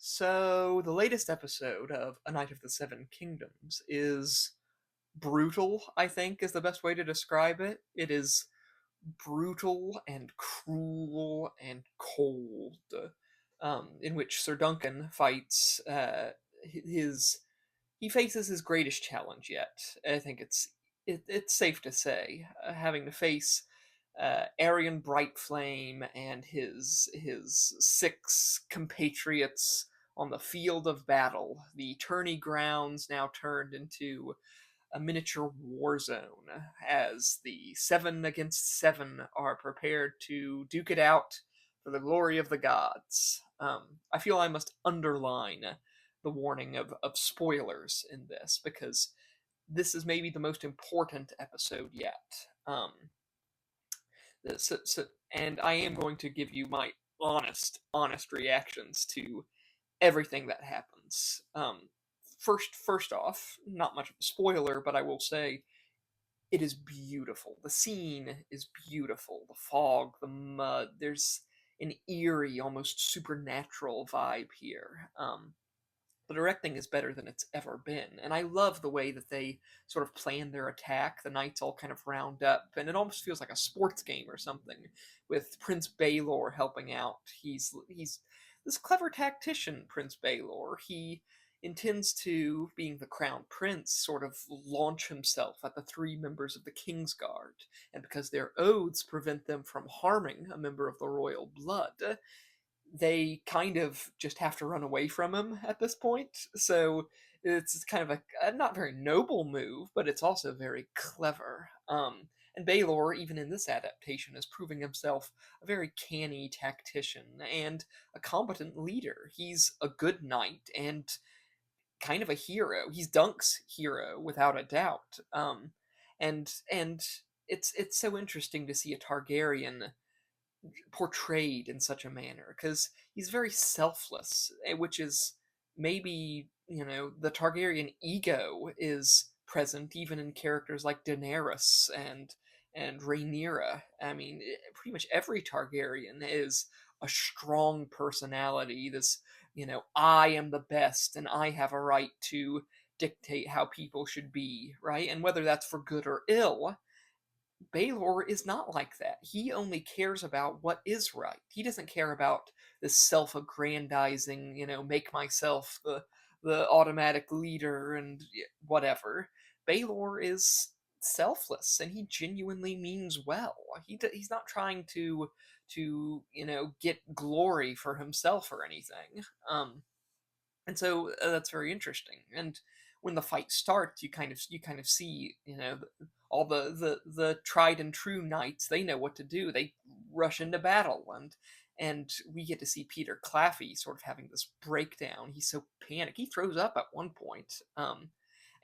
So, the latest episode of A Night of the Seven Kingdoms is brutal, I think, is the best way to describe it. It is brutal and cruel and cold, in which Sir Duncan fights his. He faces his greatest challenge yet. I think it's safe to say, having to face Aryan Brightflame and his six compatriots on the field of battle. The tourney grounds now turned into a miniature war zone as the seven against seven are prepared to duke it out for the glory of the gods. I feel I must underline the warning of spoilers in this because this is maybe the most important episode yet. And I am going to give you my honest reactions to everything that happens. First off, not much of a spoiler, but I will say it is beautiful. The scene is beautiful. The fog, the mud. There's an eerie, almost supernatural vibe here. The directing is better than it's ever been, and I love the way that they sort of plan their attack. The knights all kind of round up, and it almost feels like a sports game or something, with Prince Baelor helping out. He's this clever tactician, Prince Baelor. He intends to, being the crown prince, sort of launch himself at the three members of the Kingsguard, and because their oaths prevent them from harming a member of the royal blood, they kind of just have to run away from him at this point. So it's kind of a not very noble move, but it's also very clever. And Baylor, even in this adaptation, is proving himself a very canny tactician and a competent leader. He's a good knight and kind of a hero. He's Dunk's hero without a doubt. And it's so interesting to see a Targaryen portrayed in such a manner because he's very selfless, which is maybe the Targaryen ego is present even in characters like Daenerys and Rhaenyra. I mean, pretty much every Targaryen is a strong personality. This, I am the best and I have a right to dictate how people should be, right? And whether that's for good or ill, Baylor is not like that. He only cares about what is right. He doesn't care about this self-aggrandizing, make myself the automatic leader and whatever. Baylor is selfless and he genuinely means well. He's not trying to get glory for himself or anything. And so that's very interesting. And when the fight starts, you kind of see all the tried and true knights. They know what to do. They rush into battle, and we get to see Peter Claffey sort of having this breakdown. He's so panicked. He throws up at one point.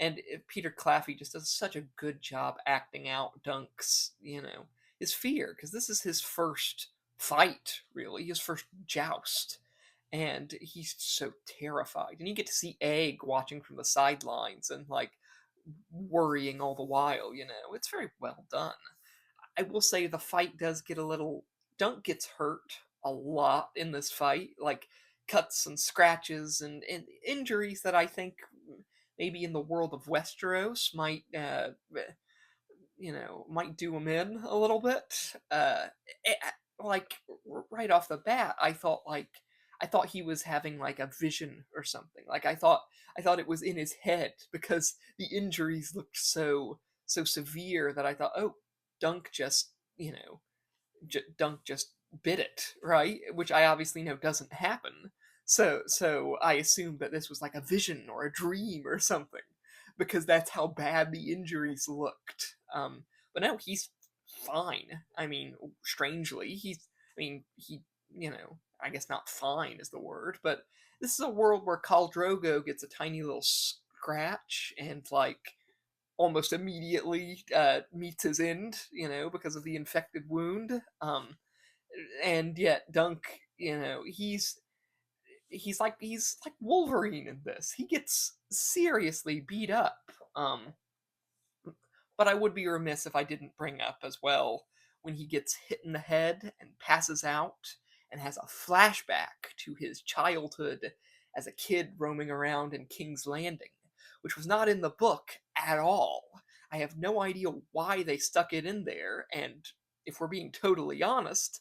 And Peter Claffey just does such a good job acting out Dunk's his fear, because this is his first fight, really, his first joust, and he's so terrified. And you get to see Egg watching from the sidelines and like worrying all the while. It's very well done. I will say the fight does get a little. Dunk gets hurt a lot in this fight, like cuts and scratches and injuries that I think maybe in the world of Westeros might do him in a little bit. Eh, like right off the bat, I thought he was having like a vision or something. Like I thought it was in his head because the injuries looked so severe that I thought, oh, Dunk just Dunk just bit it, right? Which I obviously know doesn't happen. So I assumed that this was like a vision or a dream or something because that's how bad the injuries looked. But no, he's fine. I mean, strangely, I guess not fine is the word, but this is a world where Khal Drogo gets a tiny little scratch and like almost immediately meets his end, because of the infected wound. And yet Dunk, he's like Wolverine in this. He gets seriously beat up. But I would be remiss if I didn't bring up as well when he gets hit in the head and passes out and has a flashback to his childhood as a kid roaming around in King's Landing, which was not in the book at all. I have no idea why they stuck it in there, and if we're being totally honest,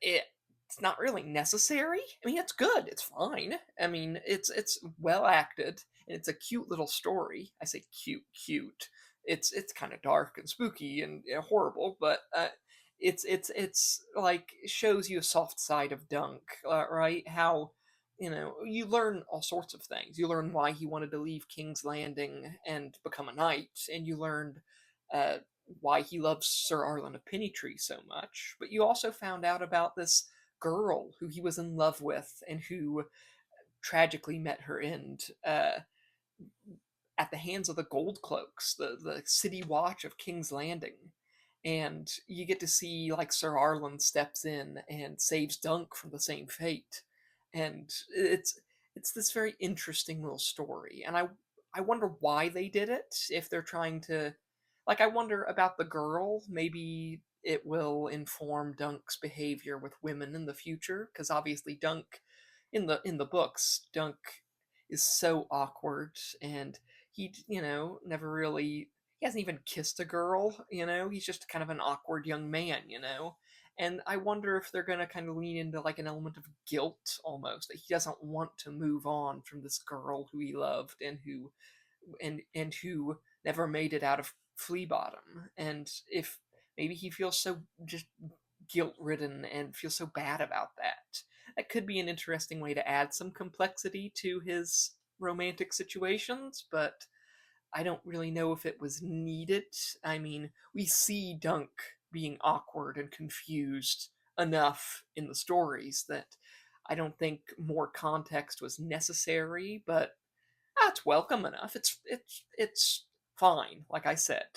it's not really necessary. I mean, it's good. It's fine. I mean, it's well acted, and it's a cute little story. I say cute, cute. It's kind of dark and spooky and horrible, but it's like shows you a soft side of Dunk, right? How you learn all sorts of things. You learn why he wanted to leave King's Landing and become a knight, and you learned uh, why he loves Sir Arlen of Pennytree so much, but you also found out about this girl who he was in love with and who tragically met her end at the hands of the Gold Cloaks, the city watch of King's Landing. And you get to see like Sir Arlen steps in and saves Dunk from the same fate. And it's this very interesting little story. And I wonder why they did it. If they're trying to I wonder about the girl. Maybe it will inform Dunk's behavior with women in the future, because obviously Dunk in the books, Dunk is so awkward, and he never really he hasn't even kissed a girl. He's just kind of an awkward young man. And I wonder if they're going to kind of lean into like an element of guilt almost, that he doesn't want to move on from this girl who he loved and who never made it out of Flea Bottom. And if maybe he feels so just guilt ridden and feels so bad about that, that could be an interesting way to add some complexity to his romantic situations, but I don't really know if it was needed. I mean, we see Dunk being awkward and confused enough in the stories that I don't think more context was necessary, but it's welcome enough. It's fine. Like I said,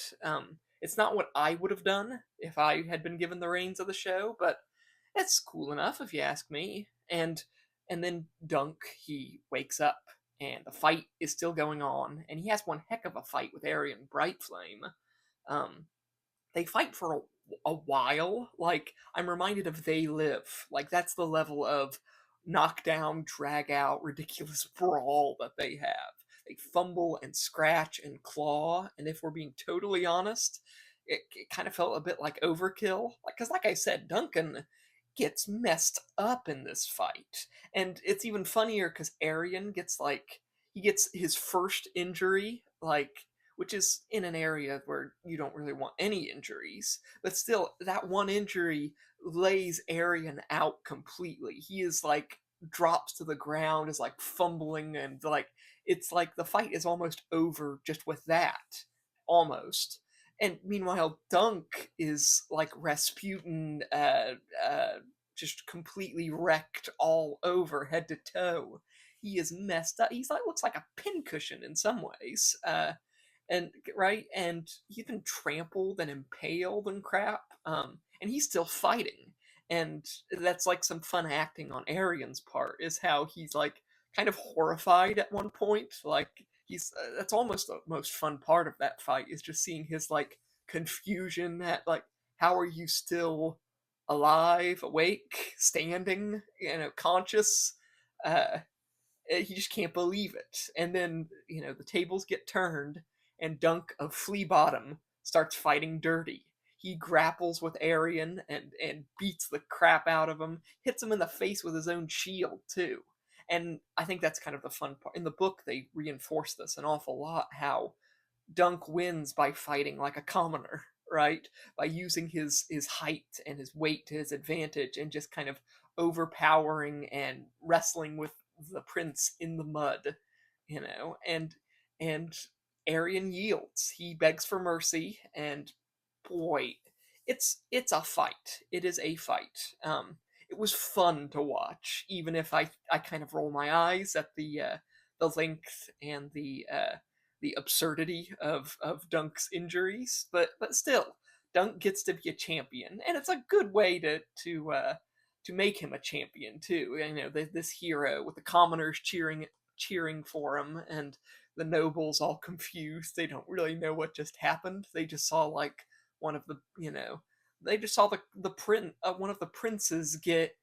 it's not what I would have done if I had been given the reins of the show, but it's cool enough if you ask me. And then Dunk, he wakes up and the fight is still going on, and he has one heck of a fight with Arian Brightflame. Um, they fight for a while. Like, I'm reminded of They Live. Like, that's the level of knockdown, drag out, ridiculous brawl that they have. They fumble and scratch and claw, and if we're being totally honest, it kind of felt a bit like overkill. Because, like I said, Duncan gets messed up in this fight. And it's even funnier because Arian gets he gets his first injury, which is in an area where you don't really want any injuries. But still, that one injury lays Arian out completely. He is drops to the ground, is fumbling, and it's like the fight is almost over just with that. Almost. And meanwhile, Dunk is like Rasputin, just completely wrecked all over, head to toe. He is messed up. He's looks like a pincushion in some ways. And right, and he's been trampled and impaled and crap. And he's still fighting. And that's some fun acting on Arian's part, is how he's kind of horrified at one point. He's that's almost the most fun part of that fight, is just seeing his confusion at how are you still alive, awake, standing, conscious. Uh, he just can't believe it. And then the tables get turned, and Dunk of Flea Bottom starts fighting dirty. He grapples with Arian and beats the crap out of him, hits him in the face with his own shield too. And I think that's kind of the fun part. In the book, they reinforce this an awful lot, how Dunk wins by fighting like a commoner, right? By using his height and his weight to his advantage, and just kind of overpowering and wrestling with the prince in the mud, and Arian yields. He begs for mercy, and boy, it's a fight. It is a fight. It was fun to watch, even if I kind of roll my eyes at the length and the absurdity of Dunk's injuries, but still, Dunk gets to be a champion, and it's a good way to make him a champion too. This hero with the commoners cheering for him, and the nobles all confused. They don't really know what just happened. They just saw one of the they just saw the one of the princes get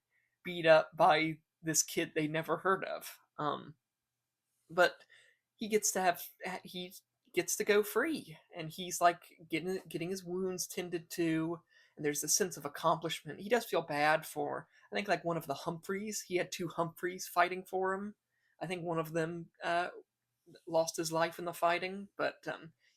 beat up by this kid they never heard of. But he gets to have he gets to go free, and he's like getting his wounds tended to, and there's a sense of accomplishment. He does feel bad for, I think, like one of the Humphreys. He had two Humphreys fighting for him. I think one of them lost his life in the fighting, but he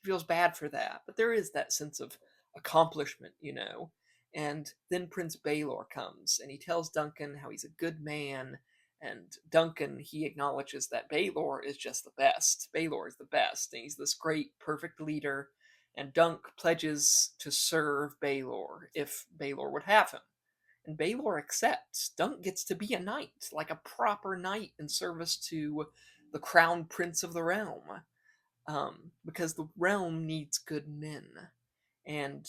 feels bad for that. But there is that sense of accomplishment, you know. And then Prince Baelor comes, and he tells Duncan how he's a good man. And Duncan, he acknowledges that Baelor is just the best. Baelor is the best, and he's this great, perfect leader. And Dunk pledges to serve Baelor if Baelor would have him. And Baelor accepts. Dunk gets to be a knight, like a proper knight in service to the crown prince of the realm, because the realm needs good men. And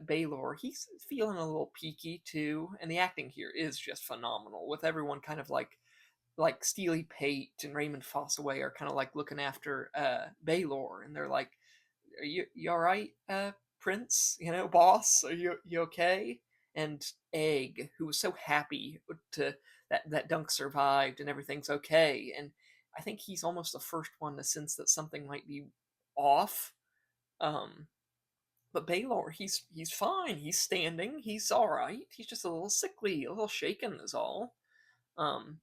Baelor, he's feeling a little peaky too, and the acting here is just phenomenal. With everyone kind of like Steely Pate and Raymond Fossaway are kind of like looking after Baelor, and they're like, "You all right, Prince? You know, boss? Are you okay?" And Egg, who was so happy to that Dunk survived and everything's okay, and I think he's almost the first one to sense that something might be off. Um, but Baelor, he's fine. He's standing. He's all right. He's just a little sickly, a little shaken, is all. Um,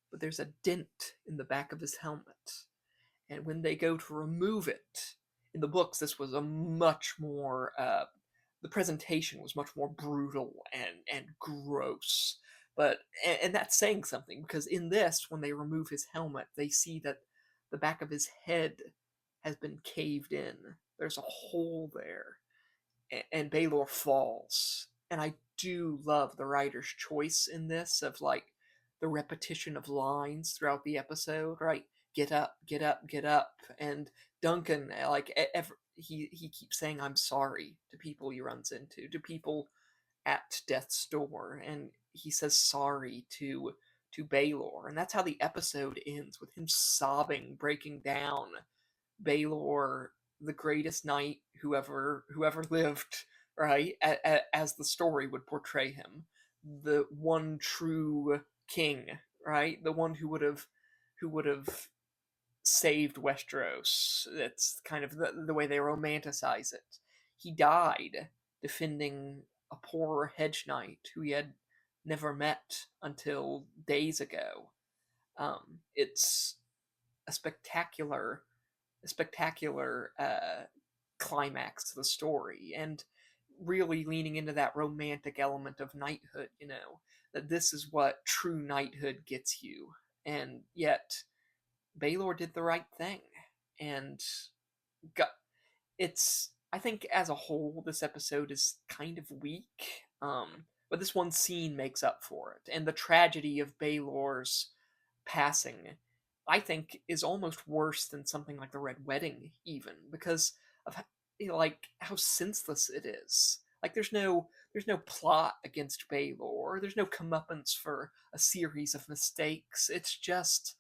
but there's a dent in the back of his helmet, and when they go to remove it, in the books, this was a much more the presentation was much more brutal and gross. But and that's saying something, because in this, when they remove his helmet, they see that the back of his head has been caved in. There's a hole there, and Baelor falls. And I do love the writer's choice in this of like the repetition of lines throughout the episode, right? Get up, get up, get up. And Duncan, like, he keeps saying, I'm sorry to people he runs into, to people at death's door. And he says sorry to Baelor. And that's how the episode ends, with him sobbing, breaking down. Baelor, the greatest knight whoever lived, right? As the story would portray him, the one true king, right? The one who would have saved Westeros. That's kind of the way they romanticize it. He died defending a poor hedge knight who he had never met until days ago. It's a spectacular climax to the story, and really leaning into that romantic element of knighthood, you know, that this is what true knighthood gets you. And yet Baelor did the right thing, and got it's I think as a whole this episode is kind of weak, but this one scene makes up for it, and the tragedy of Baelor's passing, I think, is almost worse than something like the Red Wedding, even because of like how senseless it is. Like there's no plot against Baelor. There's no comeuppance for a series of mistakes. It's just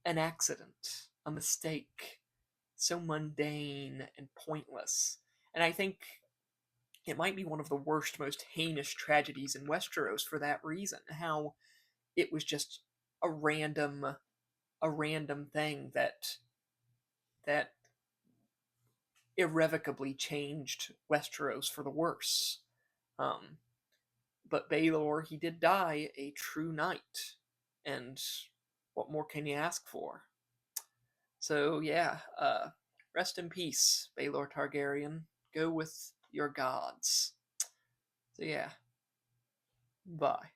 an accident, a mistake, so mundane and pointless. And I think it might be one of the worst, most heinous tragedies in Westeros for that reason. How it was just a random a random thing that irrevocably changed Westeros for the worse. Um, but Baelor, he did die a true knight, and what more can you ask for? So yeah, rest in peace, Baelor Targaryen. Go with your gods. So yeah, bye.